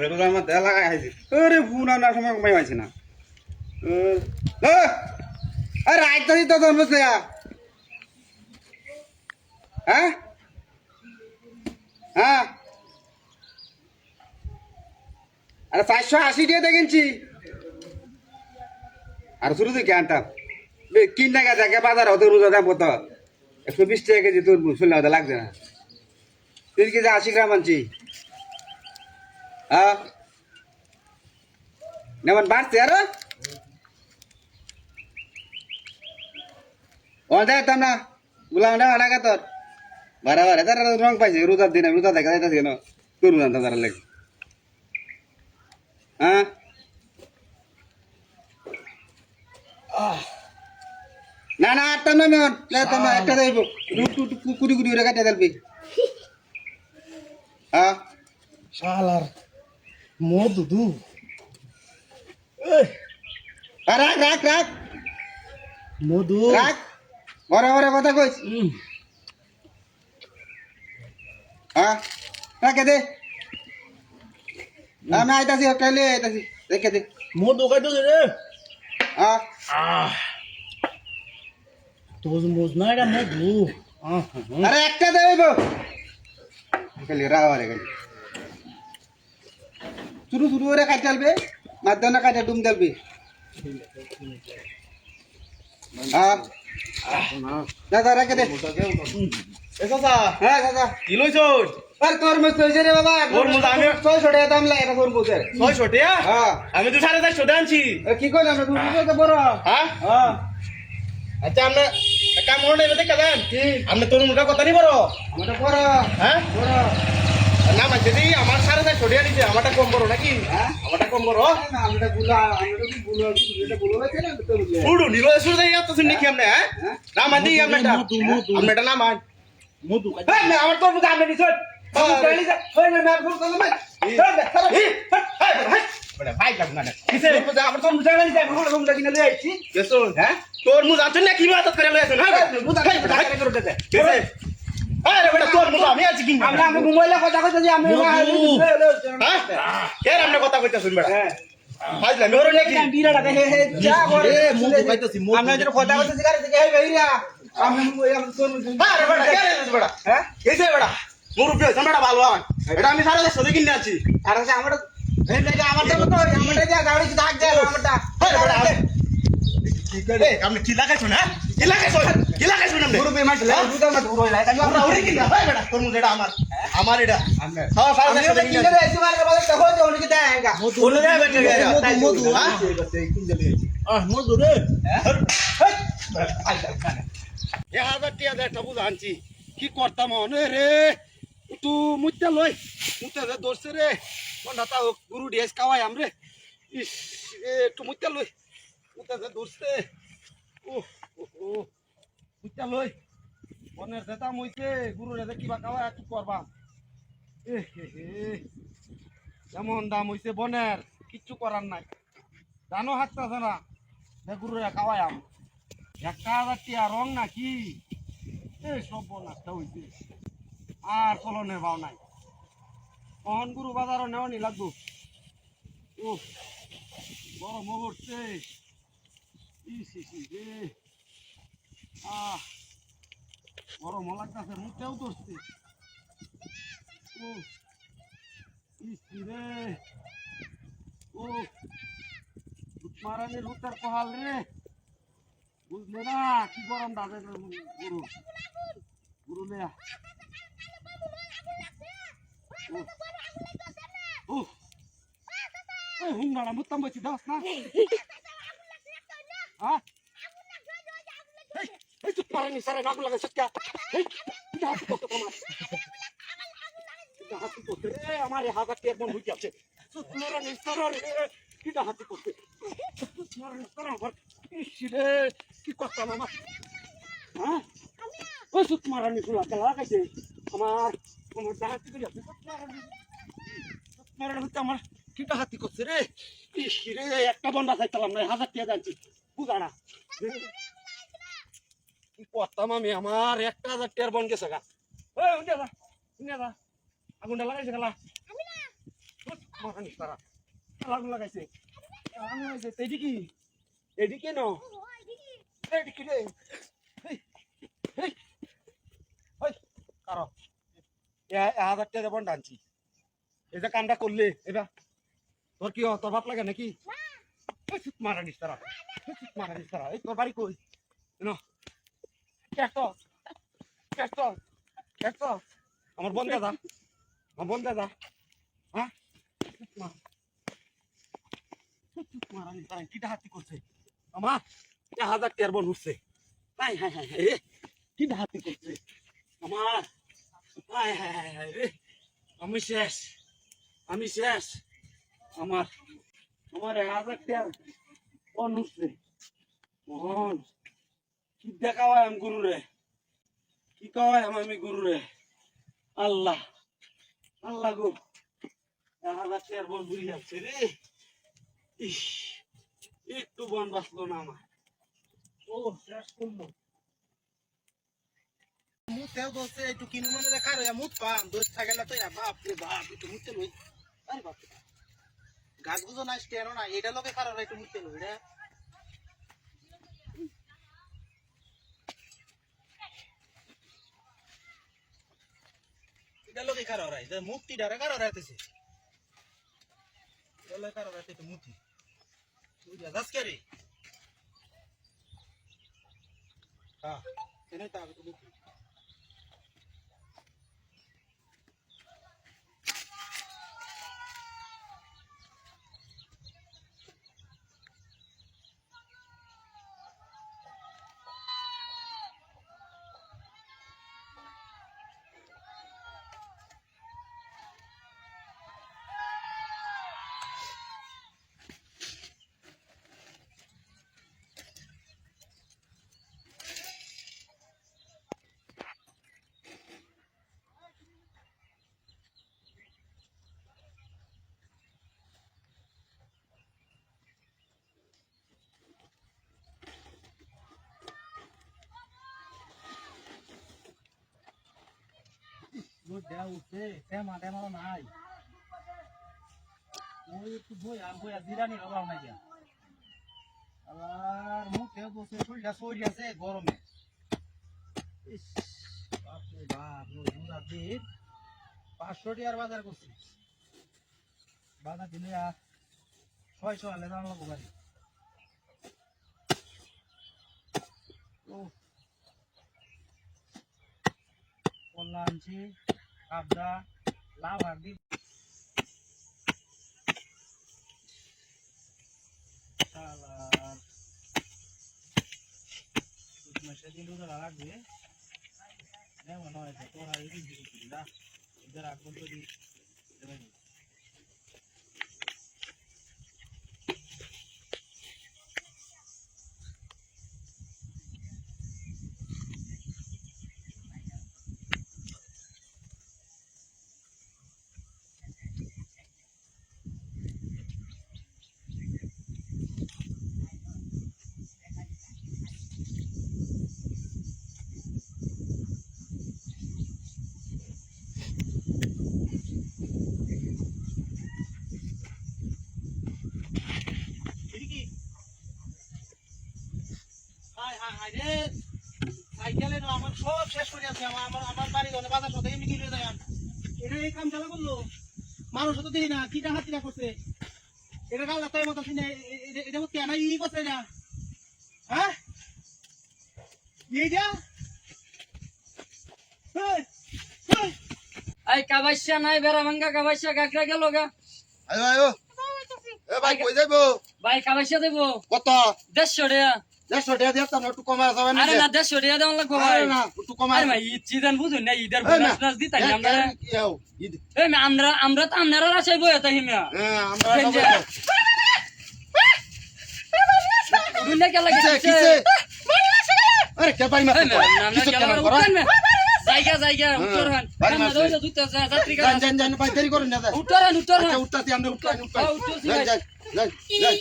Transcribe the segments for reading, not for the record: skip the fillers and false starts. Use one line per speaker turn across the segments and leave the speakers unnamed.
রোজার মধ্যে লাগাই খাইছি আরে ফোন আনার সময় ঘুমাই পাইছি না আরে রাইত দিত তোর বসে হ্যাঁ হ্যাঁ আরে 480 দিয়ে কিনছি আর শুরু থেকে আনতাম কিন টাকা থাকে বাজার হতো রোজা দাম কত 120 টাকা কেজি তোর শুনলে হতে লাগছে না 3 কেজি 80 গ্রাম আনছি হ্যাঁ নেমন বাড়ছে আর ও যাইতাম না গুলাম না আড়াকা তোর বারে তার রং পাইছে রোজার দিন রোজা দেখা যাইতেছে কেন তোর জানতাম তারা লেগে হ্যাঁ না না আটটা না মেন তোমরা একটা যাইব কুড়ি কুড়ি করে কাটিয়ে দেবে হ্যাঁ
শালার মধু দু
রাখ রাখ রাখ
মধু
রাখ বড় বড় কথা কইস হ্যাঁ রাখে দে আমি আইতাছি হোটেলে আইতাছি রেখে দে
মধু কাটো রে
হ্যাঁ
তোজ মোজ না এটা মধু
আরে একটা দেব খালি রাওয়ারে খালি শুরু শুরু করে কাটে চলবে মাধ্যমে কাটে ডুম দেবে হ্যাঁ দাদা রেখে দে
চাচা
হ্যাঁ দাদা
কি লইছস
আর তোর মত কইছে রে বাবা
তোর মত আমি
600 টাকা দাম লাগে তোর মতের
600 টাকা
হ্যাঁ
আমি তো 450 টাকা আনছি
কি কইলাম না তুমি তো বড়
হ্যাঁ
হ্যাঁ
আচ্ছা আমরা কাম করতে হবে দেখেন কি আমরা তোর মুখে কথা নি বড়
আমারটা বড়
হ্যাঁ
বড়
না মানে দি আমার 450 টাকা নিছে আমারটা কম বড় নাকি
হ্যাঁ
আমারটা কম বড়
না আমরা বুলা আমরা কি বুলা এটা বুলা আছে না তো বুঝলে
উড়ু নিলো শুরু দেই তো শুনি কি আমনে হ্যাঁ না মানে দি আমনেটা আমনেটা না মান মধু
হ্যাঁ না আমার তোর মধ্যে আমরা নিছই আমি যা ওই না আমি ফোন করলাম
বড় ভাই লাগ না
কিসে আমার তোর মধ্যে নিছই আমি ফোন করলাম কিনা লই আইছি
কেসো হ্যাঁ তোর মুজ আছেন না কি বাত করে লই আছেন হ্যাঁ
বুঝা খাই করে করতে
কেসে আরে বেটা তোর মুজ আমি আছি কি
আমরা আমি মোবাইলে কথা কইতাছি আমি
হ্যাঁ কেন আমনে কথা কইতাছুন বেটা
হ্যাঁ
ফাজলা মেরো নাকি
বিরাটা দেখে যা করে
মধু খাইতাছি মধু
আমরা যেটা কথা কইতাছি গাড়ি থেকে হে ভাইরা আমি তোর
আরে বেটা কে রে বেটা
হ্যাঁ
কেসে বেটা মুরুব্বি হইছ বেটা ভালো আন এটা আমি 450 কিনে আছি
আর আমার এই যে আমার তো আমারটা যা গাড়ি দাগ দে আমারটা
আরে বেটা কি করে আপনি কি লাগাইছো না কি লাগাইছো না
গুরু বেমার লে দুটা মত ঘুরই লাই তাই
আমরা ওরে কিনা ভাই বেটা তোর মুজ এটা আমার এটা হ্যাঁ
আমি তো কিনে রে এসে মারকে বলে দেখো তো উনি কি দেয়গা
বলে দে বেটা মধু হ্যাঁ মধু রে
এ হাজার টিয়া দেড়টা বুঝ আনছি কি করতাম অনে রে তু মুত্তা লই মুত্তা দোষে রে কোনটা তা গুরু ডেস খাওয়াই আমরে ইস এ একটু মুত্তা লই মুত্তা দোষে ও ও মুত্তা লই বনের দেতা মইছে গুরু রে কিবা খাওয়াই একটু করবা এ হে যেমন দাম হইছে বনের কিচ্ছু করার নাই জানো হাঁটতেছে না গুরু রে খাওয়াই আম 1000 টিয়া রং নাকি সব বনাসটা হইছে আর চলনের ভাও নাই কখন গুরু বাজারও নেওয়ানি লাগবো ও বড় মগরছে বড় মলাগতাছে মুখটাও ধরছে ও রে ও মারানির হুতার কহাল রে বুঝলে না কি গরম দাদা গুরু গুরু নেয়া হুংনাড়া মুত্তাম বইছি দাস না হ্যাঁ এই চুপ পারেনি সারে নাকু লাগে সত্যা এই এটা হাত করতে তোমার এটা হাত করতে রে আমার হাজার টিয়ার মন হইতে আছে সুতরাং নিস্তর রে কিটা হাত করতে সুতরাং নিস্তর আমার ইসরে কি করতাম আমার হ্যাঁ ওই সুত মারানি ফুলা লাগাইছে আমার আমার হাতি করে আছে মারানি হচ্ছে আমার কিটা হাতি করছে রে ইসরে একটা বন্ডা চাইতাম না 1000 টাকা যাচ্ছি বুঝা না কি করতাম আমি আমার 1000 টাকার বন গেছে গা ওই উঠে যা আগুনটা লাগাইছে গেলা মারানি তারা আগুন লাগাইছে আগুন লাগাইছে এদিকে এদিকে ন এদিকে রে এই এই ওই কারো 1000 টাকা বন্ড আনছি এই যে কামটা করলে এবার তোর কি তোর ভাব লাগে নাকি মারানিস তারা এই তোর বাড়ি কই ন আমার বোন দাদা হ্যাঁ মারানিস তারা কিটা হাতি করছে আমার 1000 টাকার বোন উঠছে হাই হাই হাই কিটা হাতি করছে আমার হাই হাই হাই হাই রে আমি শেষ আমার 1000 টাকার বোন উঠছে মোহন কি দেখাওয়াই আমি গুরু রে কি কওয়াই আমি গুরু রে আল্লাহ গো 1000 টাকার বোন বুড়ি যাচ্ছে রে ইস একটু বোন বাঁচলো না আমার ও শেষ করলো
মুতেও বসে একটু কিনু মানে দেখা রে মুত পাম দোষ থাকেলা তো বাপ রে বাপ একটু মুতে লই আরে বাপ গাছ গুজো না স্টেনো না এটা লোকে কারণ একটু মুতে লই রে এটা লোকে কারণ রাই যে মুক্তি ডারে কারণ রাইতেছে এটা কারণ রাইতে মুক্তি তুই যা দাস করে হ্যাঁ এনে তা তো মুক্তি
Nó đeo xe, xe mà đem nó này. Ôi, tu boi azira ni laba na kya. Alar, mu kya to se full dasori ase gorome. Ish, baap re baap, no jura de 500 টাকার বাজার করছি। বাজার দিলে আর 600 আলে দাম লাগবে গাড়ি। ও কলা আনছি কাবদা লাভ হারদি সালার সেদিন ওদের লাগবে যেমন হয়েছে তোর আর এই দিন না এদের আগুন তো দিই সাইকেলে আমার সব শেষ করে আছে আমার বাড়ি ধরে বাজার সাথে এমনি কিনে দেয় এটা এই কাম চালা করলো মানুষ তো দেখি না কিটা হাতিরা করছে এটা কাল তাই মতো এটা কেন ই করছে এটা হ্যাঁ এইটা
এই কাবাইশা নাই বেড়া ভাঙ্গা কাবাইশা কাকড়া গেল গা
আয়ো এ ভাই কই যাইবো
ভাই কাবাইশা দেবো
কত
150 টাকা
150 টাকা দিতাম না একটু কমায় যাবে না
আরে না 150 টাকা দেওয়া লাগবো ভাই
আরে না একটু কমায়
আরে ভাই ঈদ সিজন বুঝুন না ঈদের বোনাস নাস দিতাম আমরা এই আমরা তো আপনারা রাশাই বই তো হিমিয়া
হ্যাঁ আমরা
দুনিয়া কে লাগে
কিসে আরে কে বাড়ি মারতে
কিছু কেন করো জায়গা উত্তর হান আমরা দই দুটো যাত্রী
জান ভাই দেরি করেন না
উত্তর হান
আচ্ছা উঠতাছি আমরা উঠতাছি যাই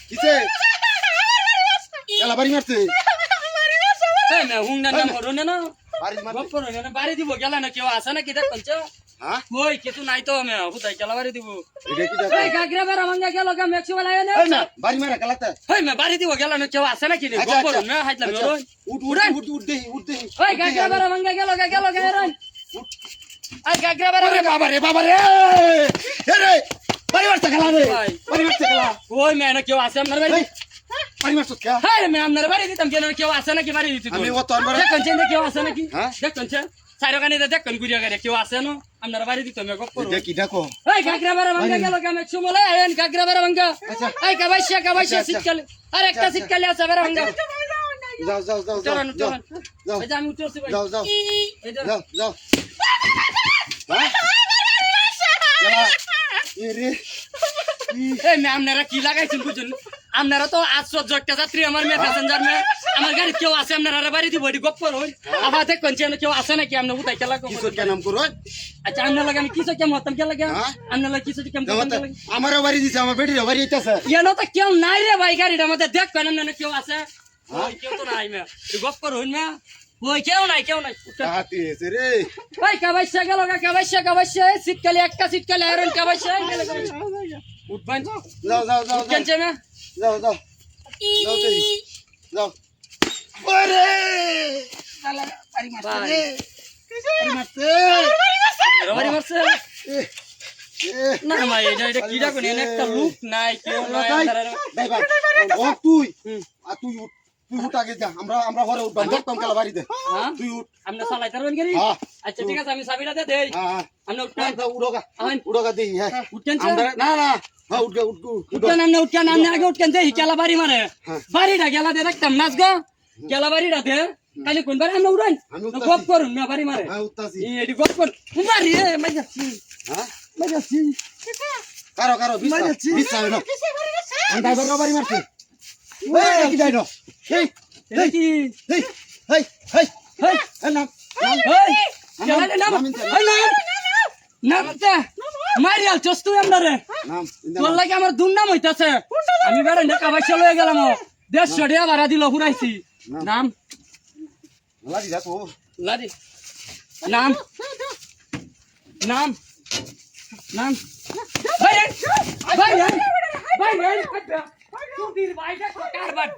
কিসে এলা বাড়ি মারছে
এই না হুংনা না মরো না
বাড়ি মারছে
গপ্প রইনা না বাড়ি দিব গেল না কেউ আসে না কি দেখছ
হ্যাঁ
কই কিছু নাই তো আমি হুদাই খেলা বাড়ি দিব
এটা কি
এই গাগরা বেরা ভাঙ্গা গেল গা ম্যাক্সি ওলা এনে
এই না বাড়ি মারা খেলাতে
হই মে বাড়ি দিব গেল না কেউ আছে নাকি রে
আচ্ছা,
গোবর
আচ্ছা।
মে হাইতলা
আচ্ছা,
মেরো
উঠ উঠ দে
ওই গাগরা বেরা ভাঙ্গা গেল গা এরান আই গাগরা বেরা
আরে বাবা রে এ রে বাড়ি মারতে খেলা রে
ভাই।
বাড়ি মারতে খেলা
ওই মে না কেউ আছে আপনার বাড়ি
এই, বাড়ি মারছ কে
হ্যাঁ মে আপনার বাড়ি দিতাম কেন কেউ আছে নাকি বাড়ি দিতে
আমি ও তোর বাড়ি
দেখুন চেন কেউ আছে নাকি
হ্যাঁ?
দেখুন চেন সাইরো কানি দেখুন গুড়িয়া গাড়ি কেউ আছে না আপনার বাড়ি দিতাম গপ করো
এটা কি দেখো
এই গাগরা বেরা ভাঙ্গা গেল গা ম্যাক্সি ওলা আইন গাগরা বেরা ভাঙ্গা
আচ্ছা।
এই কাবাইশা
আচ্ছা।
শীতকালে আর একটা শীতকালে আছে বেরা ভাঙ্গা
যাও
চলুন
যাও
চলুন এই যে আমি উঠছি ভাই
যাও
এই যে
যাও হ্যাঁ খেলা এ রে
এই মে আপনারা কি লাগাইছেন বুঝুন আপনারা তো আশ্চর্য একটা যাত্রী আমার মেয়ে প্যাসেঞ্জার মেয়ে আমার গাড়ি কেউ আছে আপনারা বাড়ি দিব এটি গপ করুন আবার দেখুন কেউ আছে নাকি আপনার উঠাই খেলা
কিশোর কে নাম করো
আচ্ছা আপনার লাগে আমি কিছু কেমন হতাম কে লাগে
হ্যাঁ?
আপনার লাগে কিছু কেমন হতাম কে লাগে
আমারও বাড়ি দিছে আমার বেটির বাড়ি আইতাছে
ইয়ানো তো কেউ নাই রে ভাই গাড়িটার মধ্যে দেখ কেন না কেউ আছে ওই কেউ তো নাই মে গপ করুন মে ওই কেউ নাই
হাতি এসে রে
ওই কাবাইশা গেল কাবাইশা শীতকালে একটা শীতকালে আয়রন কাবাইশা উঠবেন
যাও
কেনছে মে
যাও ওরে
বাড়ি মারছে
ভাই।
রে বাড়ি মারছে
বাড়ি মারছে না ভাই এটা কি ডাকুন এনে একটা লুক নাই কেউ নাই
তুই
হুম।
আর তুই উঠ তুই উঠ আগে যা আমরা ঘরে উঠবাম দেখতাম খেলা বাড়িতে
হ্যাঁ
তুই উঠ
আপনি চালাইতে পারবেন গাড়ি
হ্যাঁ
আচ্ছা ঠিক আছে আমি চাবিটা দিয়ে দেই
হ্যাঁ
আপনি উঠবেন আইন।
উড়োগা দিই হ্যাঁ
উঠকেন
আমরা না হ্যাঁ উঠগা
উঠকেন আপনি উঠকেন আপনি আগে উঠকেন দেই খেলা বাড়ি মারে
হ্যাঁ।
বাড়িটা গেলা দিয়ে রাখতাম নাচ গো গেলা বাড়িটা দে কালি কোন বাড়ি আপনি উড়ান
আমি উঠতাছি।
গপ করুন না বাড়ি মারে
হ্যাঁ উঠতাছি
এটি গপ করুন বাড়ি মাইজাছি
হ্যাঁ
মাইজাছি
কারো বিশ্বাস না আমি ড্রাইভার বাড়ি মারছি এই কি যাইনো এই
এটা কি
এই এই এই
হেই
এই নাম
হেই গেলা দে নাম হেই নাম নামতে মারিয়াল চস্তু আমদারে
নাম
তোর লাগে আমার দুর্নাম হইতাছে আমি বেড়ে নেকা বাইসা লয়ে গেলাম 150 টাকা ভাড়া দিল ঘুরাইছি নাম
লাগি যা তো
লাদি নাম নাম নাম ভাই ভাই ভাই ভাই ভাই ভাই ভাই ভাই